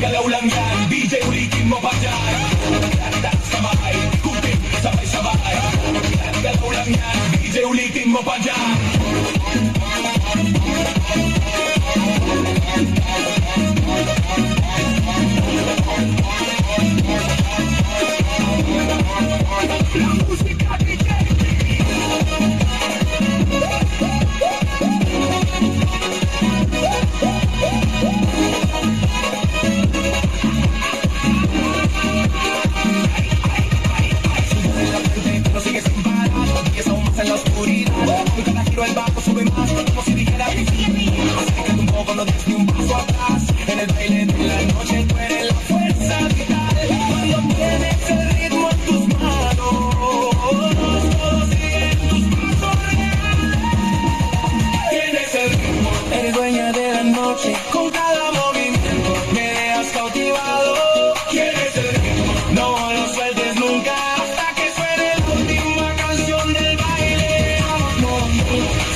Galaw lang yan, DJ ulitin mo pa dyan. Taas kamay, ikutin, sabay-sabay. Galaw lang yan, DJ ulitin mo pa dyan. En el baile de la noche tú eres la fuerza vital. Cuando mueves el ritmo en tus manos, todos siguen tus pasos reales. Tienes el ritmo, eres dueña de la noche. Con cada movimiento me dejas cautivado. Quieres el ritmo, no lo sueltes nunca hasta que suene la última canción del baile.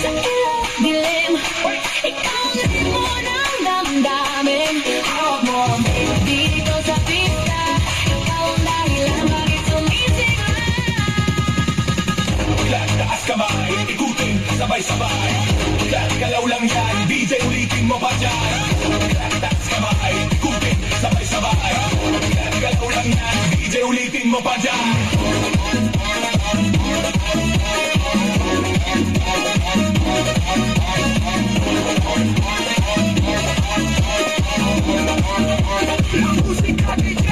Sa ilong dilim, ikaw ang ritmo ng damdamin. Dito sa pista, ikaw ang dahilan bakit sumisigla. Taas kamay, ikutin, sabay-sabay. Galaw lang yan, DJ ulitin mo pa dyan. Taas kamay, ikutin, sabay-sabay. Galaw lang yan, DJ ulitin mo pa dyan. La música DJ.